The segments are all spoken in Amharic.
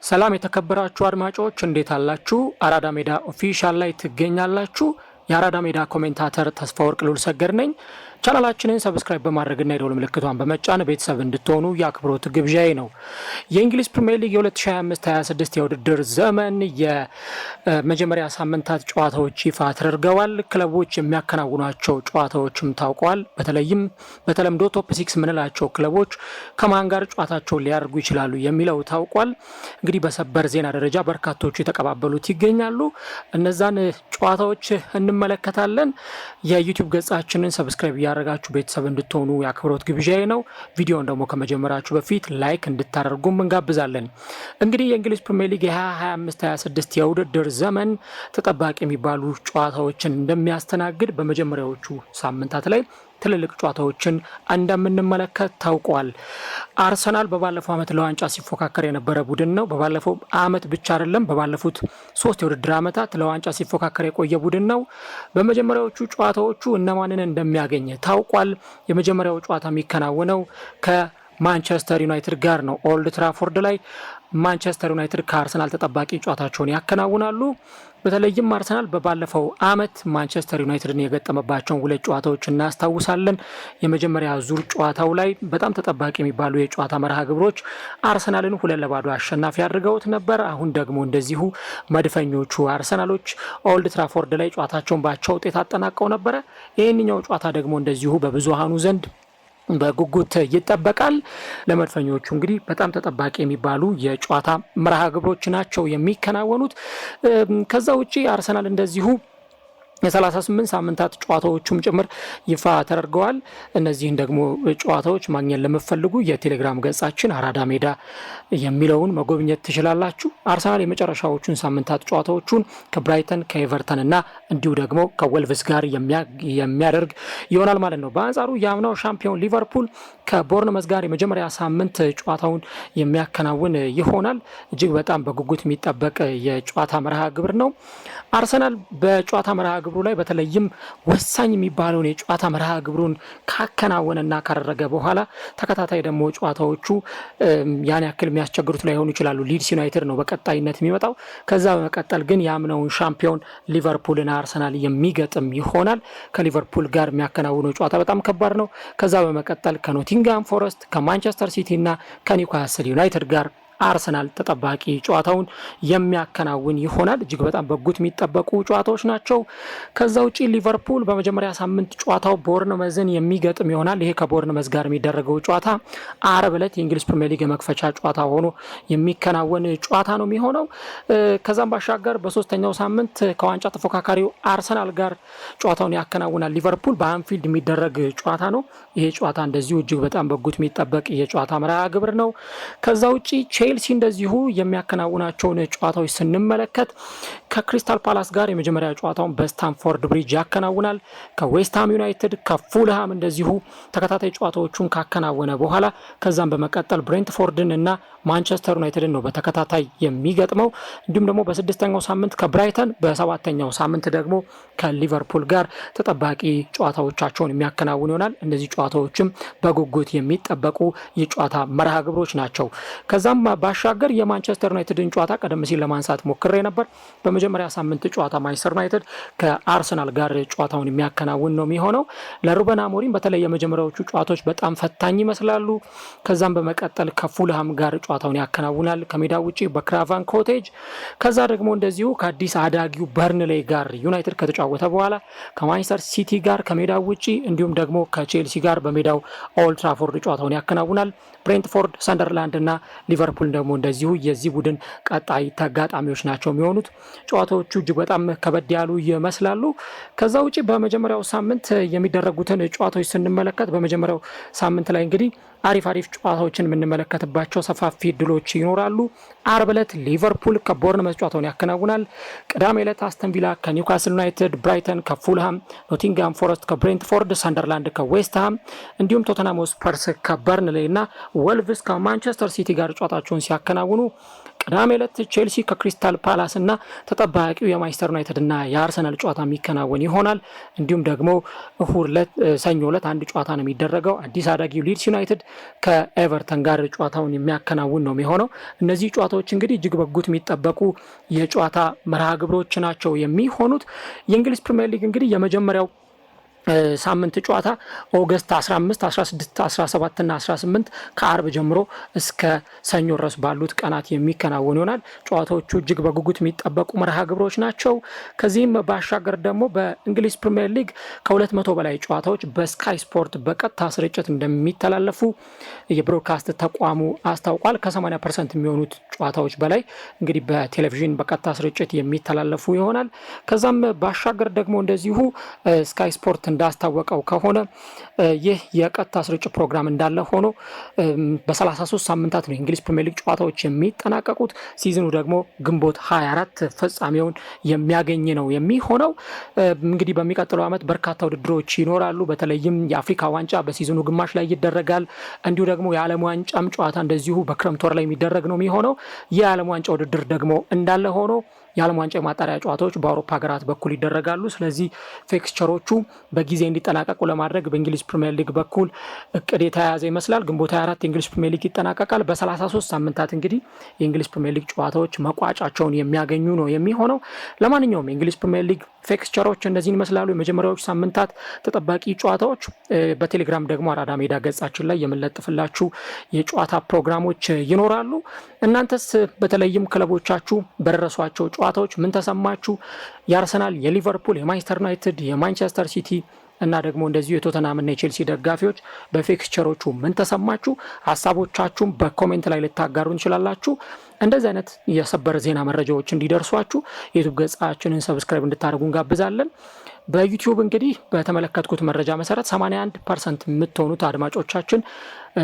ሰላም የተከበራችሁ አድማጮች እንዴት አላችሁ? አራዳ ሜዳ ኦፊሻል ላይ ትገኛላችሁ። የአራዳ ሜዳ ኮሜንታተር ተስፋወርቅ ሉል ሰገድ ነኝ። ቻናላችንን ሰብስክራይብ በማድረግና የደወል ምልክቷን በመጫን ቤተሰብ እንድትሆኑ የአክብሮት ግብዣዬ ነው። የእንግሊዝ ፕሪሚየር ሊግ የ2025-26 የውድድር ዘመን የመጀመሪያ ሳምንታት ጨዋታዎች ይፋ ተደርገዋል። ክለቦች የሚያከናውኗቸው ጨዋታዎችም ታውቀዋል። በተለይም በተለምዶ ቶፕ 6 ምንላቸው ክለቦች ከማን ጋር ጨዋታቸውን ሊያደርጉ ይችላሉ የሚለው ታውቋል። እንግዲህ በሰበር ዜና ደረጃ በርካቶቹ የተቀባበሉት ይገኛሉ። እነዛን ጨዋታዎች እንመለከታለን። የዩቲዩብ ገጻችንን ሰብስክራይብ ያረጋችሁ ቤተሰብ እንድትሆኑ የአክብሮት ግብዣዬ ነው። ቪዲዮውን ደግሞ ከመጀመራችሁ በፊት ላይክ እንድታደርጉም እንጋብዛለን። እንግዲህ የእንግሊዝ ፕሪሚየር ሊግ የ2025-26 የውድድር ዘመን ተጠባቂ የሚባሉ ጨዋታዎችን እንደሚያስተናግድ በመጀመሪያዎቹ ሳምንታት ላይ ትልልቅ ጨዋታዎችን እንደምንመለከት ታውቋል። አርሰናል በባለፈው ዓመት ለዋንጫ ሲፎካከር የነበረ ቡድን ነው። በባለፈው ዓመት ብቻ አይደለም፣ በባለፉት 3 የውድድር ዓመታት ለዋንጫ ሲፎካከር የቆየ ቡድን ነው። በመጀመሪያዎቹ ጨዋታዎቹ እነማንን እንደሚያገኝ ታውቋል። የመጀመሪያው ጨዋታ የሚከናወነው ከማንቸስተር ዩናይትድ ጋር ነው። ኦልድ ትራፎርድ ላይ ማንቸስተር ዩናይትድ ከአርሰናል ተጠባቂ ጨዋታቸውን ያከናውናሉ። በተለይም አርሰናል በባለፈው ዓመት ማንቸስተር ዩናይትድን የገጠመባቸውን 2 ጨዋታዎች እናስታውሳለን። የመጀመሪያ ዙር ጨዋታው ላይ በጣም ተጠባቂ የሚባሉ የጨዋታ መርሃ ግብሮች አርሰናልን 2-0 አሸናፊ አድርገውት ነበር። አሁን ደግሞ እንደዚሁ መድፈኞቹ አርሰናሎች ኦልድ ትራፎርድ ላይ ጨዋታቸውን ባቻ ውጤት አጠናቀው ነበረ። ይህንኛው ጨዋታ ደግሞ እንደዚሁ በብዙሃኑ ዘንድ በጉጉት ይጠበቃል። ለመድፈኞቹ እንግዲህ በጣም ተጠባቂ የሚባሉ የጨዋታ መርሃ ግብሮች ናቸው የሚከናወኑት። ከዛ ውጪ አርሰናል እንደዚሁ የ38 ሳምንታት ጨዋታዎቹም ጭምር ይፋ ተደርገዋል። እነዚህን ደግሞ ጨዋታዎች ማግኘት ለምትፈልጉ የቴሌግራም ገጻችን አራዳ ሜዳ የሚለውን መጎብኘት ትችላላችሁ። አርሰናል የመጨረሻዎቹን ሳምንታት ጨዋታዎቹን ከብራይተን ከኤቨርተን እና እንዲሁ ደግሞ ከወልቭስ ጋር የሚያደርግ ይሆናል ማለት ነው። በአንጻሩ የአምናው ሻምፒዮን ሊቨርፑል ከቦርንመዝ ጋር የመጀመሪያ ሳምንት ጨዋታውን የሚያከናውን ይሆናል። እጅግ በጣም በጉጉት የሚጠበቅ የጨዋታ መርሃ ግብር ነው። አርሰናል በጨዋታ መርሃ ግብሩ ላይ በተለይም ወሳኝ የሚባለውን የጨዋታ መርሃ ግብሩን ካከናወነና ካደረገ በኋላ ተከታታይ ደግሞ ጨዋታዎቹ ያን ያክል የሚያስቸግሩት ላይሆኑ ይችላሉ። ሊድስ ዩናይትድ ነው በቀጣይነት የሚመጣው። ከዛ በመቀጠል ግን የአምናውን ሻምፒዮን ሊቨርፑልና አርሰናል የሚገጥም ይሆናል። ከሊቨርፑል ጋር የሚያከናውነው ጨዋታ በጣም ከባድ ነው። ከዛ በመቀጠል ከኖቲንግሃም ፎረስት፣ ከማንቸስተር ሲቲ እና ከኒውካስል ዩናይትድ ጋር አርሰናል ተጠባቂ ጨዋታውን የሚያከናውን ይሆናል። እጅግ በጣም በጉት የሚጠበቁ ጨዋታዎች ናቸው። ከዛ ውጪ ሊቨርፑል በመጀመሪያ ሳምንት ጨዋታው ቦርንመዝን የሚገጥም ይሆናል። ይሄ ከቦርንመዝ ጋር የሚደረገው ጨዋታ አርብ ዕለት የእንግሊዝ ፕሪሚየር ሊግ የመክፈቻ ጨዋታ ሆኖ የሚከናወን ጨዋታ ነው የሚሆነው። ከዛም ባሻገር በሶስተኛው ሳምንት ከዋንጫ ተፎካካሪው አርሰናል ጋር ጨዋታውን ያከናውናል ሊቨርፑል። በአንፊልድ የሚደረግ ጨዋታ ነው። ይሄ ጨዋታ እንደዚሁ እጅግ በጣም በጉት የሚጠበቅ የጨዋታ መርሃ ግብር ነው። ከዛ ውጪ ቼልሲ እንደዚሁ የሚያከናውናቸውን ጨዋታዎች ስንመለከት ከክሪስታል ፓላስ ጋር የመጀመሪያ ጨዋታውን በስታንፎርድ ብሪጅ ያከናውናል። ከዌስትሃም ዩናይትድ ከፉልሃም እንደዚሁ ተከታታይ ጨዋታዎቹን ካከናወነ በኋላ ከዛም በመቀጠል ብሬንትፎርድን እና ማንቸስተር ዩናይትድን ነው በተከታታይ የሚገጥመው። እንዲሁም ደግሞ በ6ኛው ሳምንት ከብራይተን፣ በ7ኛው ሳምንት ደግሞ ከሊቨርፑል ጋር ተጠባቂ ጨዋታዎቻቸውን የሚያከናውን ይሆናል። እነዚህ ጨዋታዎችም በጉጉት የሚጠበቁ የጨዋታ መርሃ ግብሮች ናቸው። ከዛም ባሻገር የማንቸስተር ዩናይትድን ጨዋታ ቀደም ሲል ለማንሳት ሞክሬ ነበር። በመጀመሪያ ሳምንት ጨዋታ ማንቸስተር ዩናይትድ ከአርሰናል ጋር ጨዋታውን የሚያከናውን ነው የሚሆነው። ለሩበን አሞሪም በተለይ የመጀመሪያዎቹ ጨዋታዎች በጣም ፈታኝ ይመስላሉ። ከዛም በመቀጠል ከፉልሃም ጋር ጨዋታውን ያከናውናል ከሜዳ ውጪ በክራቫን ኮቴጅ። ከዛ ደግሞ እንደዚሁ ከአዲስ አዳጊው በርንሌይ ጋር ዩናይትድ ከተጫወተ በኋላ ከማንቸስተር ሲቲ ጋር ከሜዳ ውጪ እንዲሁም ደግሞ ከቼልሲ ጋር በሜዳው ኦልድ ትራፎርድ ጨዋታውን ያከናውናል። ብሬንትፎርድ፣ ሰንደርላንድ እና ሊቨርፑል ደግሞ እንደዚሁ የዚህ ቡድን ቀጣይ ተጋጣሚዎች ናቸው የሚሆኑት። ጨዋታዎቹ እጅግ በጣም ከበድ ያሉ ይመስላሉ። ከዛ ውጪ በመጀመሪያው ሳምንት የሚደረጉትን ጨዋታዎች ስንመለከት በመጀመሪያው ሳምንት ላይ እንግዲህ አሪፍ ጨዋታዎችን የምንመለከትባቸው ሰፋፊ ድሎች ይኖራሉ። አርብ ዕለት ሊቨርፑል ከቦርንመዝ ጨዋታውን ያከናውናል። ቅዳሜ ዕለት አስተን ቪላ ከኒውካስል ዩናይትድ፣ ብራይተን ከፉልሃም፣ ኖቲንግሃም ፎረስት ከብሬንትፎርድ፣ ሰንደርላንድ ከዌስትሃም እንዲሁም ቶተንሃም ስፐርስ ከበርንሌይ እና ወልቭስ ከማንቸስተር ሲቲ ጋር ጨዋታቸውን ሲያከናውኑ ቅዳሜ ዕለት ቼልሲ ከክሪስታል ፓላስ እና ተጠባቂው የማንቸስተር ዩናይትድ እና የአርሰናል ጨዋታ የሚከናወን ይሆናል። እንዲሁም ደግሞ እሁድ ዕለት ሰኞ ዕለት አንድ ጨዋታ ነው የሚደረገው። አዲስ አዳጊው ሊድስ ዩናይትድ ከኤቨርተን ጋር ጨዋታውን የሚያከናውን ነው የሚሆነው። እነዚህ ጨዋታዎች እንግዲህ እጅግ በጉት የሚጠበቁ የጨዋታ መርሃ ግብሮች ናቸው የሚሆኑት። የእንግሊዝ ፕሪሚየር ሊግ እንግዲህ የመጀመሪያው ሳምንት ጨዋታ ኦገስት 15፣ 16፣ 17 እና 18 ከአርብ ጀምሮ እስከ ሰኞ ድረስ ባሉት ቀናት የሚከናወን ይሆናል። ጨዋታዎቹ እጅግ በጉጉት የሚጠበቁ መርሃ ግብሮች ናቸው። ከዚህም ባሻገር ደግሞ በእንግሊዝ ፕሪሚየር ሊግ ከ200 በላይ ጨዋታዎች በስካይ ስፖርት በቀጥታ ስርጭት እንደሚተላለፉ የብሮድካስት ተቋሙ አስታውቋል። ከ80% የሚሆኑት ጨዋታዎች በላይ እንግዲህ በቴሌቪዥን በቀጥታ ስርጭት የሚተላለፉ ይሆናል። ከዛም ባሻገር ደግሞ እንደዚሁ ስካይ ስፖርት እንዳስታወቀው ከሆነ ይህ የቀጥታ ስርጭት ፕሮግራም እንዳለ ሆኖ በ33 ሳምንታት ነው የእንግሊዝ ፕሪሚየር ሊግ ጨዋታዎች የሚጠናቀቁት። ሲዝኑ ደግሞ ግንቦት 24 ፍጻሜውን የሚያገኝ ነው የሚሆነው። እንግዲህ በሚቀጥለው ዓመት በርካታ ውድድሮች ይኖራሉ። በተለይም የአፍሪካ ዋንጫ በሲዝኑ ግማሽ ላይ ይደረጋል። እንዲሁ ደግሞ የዓለም ዋንጫም ጨዋታ እንደዚሁ በክረምት ወር ላይ የሚደረግ ነው የሚሆነው። የዓለም ዋንጫ ውድድር ደግሞ እንዳለ ሆኖ የዓለም ዋንጫ የማጣሪያ ጨዋታዎች በአውሮፓ ሀገራት በኩል ይደረጋሉ። ስለዚህ ፊክስቸሮቹ በጊዜ እንዲጠናቀቁ ለማድረግ በእንግሊዝ ፕሪሚየር ሊግ በኩል እቅድ የተያያዘ ይመስላል። ግንቦት 24 የእንግሊዝ ፕሪሚየር ሊግ ይጠናቀቃል። በ33 ሳምንታት እንግዲህ የእንግሊዝ ፕሪሚየር ሊግ ጨዋታዎች መቋጫቸውን የሚያገኙ ነው የሚሆነው። ለማንኛውም የእንግሊዝ ፕሪሚየር ሊግ ፊክስቸሮች እነዚህን ይመስላሉ። የመጀመሪያዎቹ ሳምንታት ተጠባቂ ጨዋታዎች በቴሌግራም ደግሞ አራዳ ሜዳ ገጻችን ላይ የምንለጥፍላችሁ የጨዋታ ፕሮግራሞች ይኖራሉ። እናንተስ በተለይም ክለቦቻችሁ በደረሷቸው ጨዋታዎች ምን ተሰማችሁ? የአርሰናል፣ የሊቨርፑል፣ የማንቸስተር ዩናይትድ፣ የማንቸስተር ሲቲ እና ደግሞ እንደዚሁ የቶተናምና የቼልሲ ደጋፊዎች በፊክስቸሮቹ ምን ተሰማችሁ? ሀሳቦቻችሁም በኮሜንት ላይ ልታጋሩ እንችላላችሁ። እንደዚህ አይነት የሰበር ዜና መረጃዎች እንዲደርሷችሁ የዩቲዩብ ገጻችንን ሰብስክራይብ እንድታደርጉ እንጋብዛለን። በዩቲዩብ እንግዲህ በተመለከትኩት መረጃ መሰረት 81% የምትሆኑት አድማጮቻችን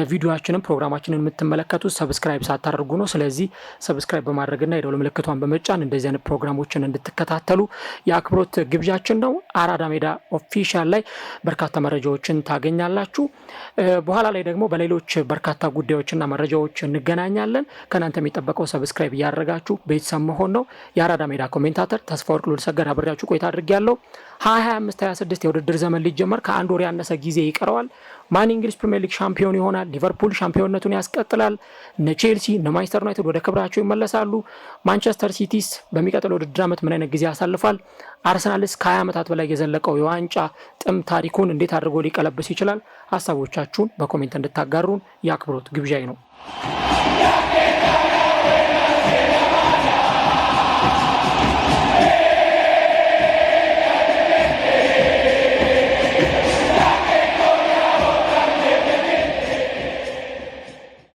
ቪዲዮአችንን ፕሮግራማችንን የምትመለከቱት ሰብስክራይብ ሳታደርጉ ነው። ስለዚህ ሰብስክራይብ በማድረግና የደወል ምልክቷን በመጫን እንደዚህ አይነት ፕሮግራሞችን እንድትከታተሉ የአክብሮት ግብዣችን ነው። አራዳ ሜዳ ኦፊሻል ላይ በርካታ መረጃዎችን ታገኛላችሁ። በኋላ ላይ ደግሞ በሌሎች በርካታ ጉዳዮችና መረጃዎች እንገናኛለን። ከእናንተ የሚጠበቀው ሰብስክራይብ እያደረጋችሁ ቤተሰብ መሆን ነው። የአራዳ ሜዳ ኮሜንታተር ተስፋወርቅ ሉልሰገድ አብሬያችሁ ቆይታ አድርጌያለሁ። 2025-26 የውድድር ዘመን ሊጀመር ከአንድ ወር ያነሰ ጊዜ ይቀረዋል። ማን እንግሊዝ ፕሪሚየር ሊግ ሻምፒዮን ይሆናል? ሊቨርፑል ሻምፒዮንነቱን ያስቀጥላል? እነ ቼልሲ እነ ማንቸስተር ዩናይትድ ወደ ክብራቸው ይመለሳሉ? ማንቸስተር ሲቲስ በሚቀጥለው ውድድር ዓመት ምን አይነት ጊዜ ያሳልፋል? አርሰናልስ ከ20 ዓመታት በላይ የዘለቀው የዋንጫ ጥም ታሪኩን እንዴት አድርጎ ሊቀለብስ ይችላል? ሀሳቦቻችሁን በኮሜንት እንድታጋሩን የአክብሮት ግብዣይ ነው።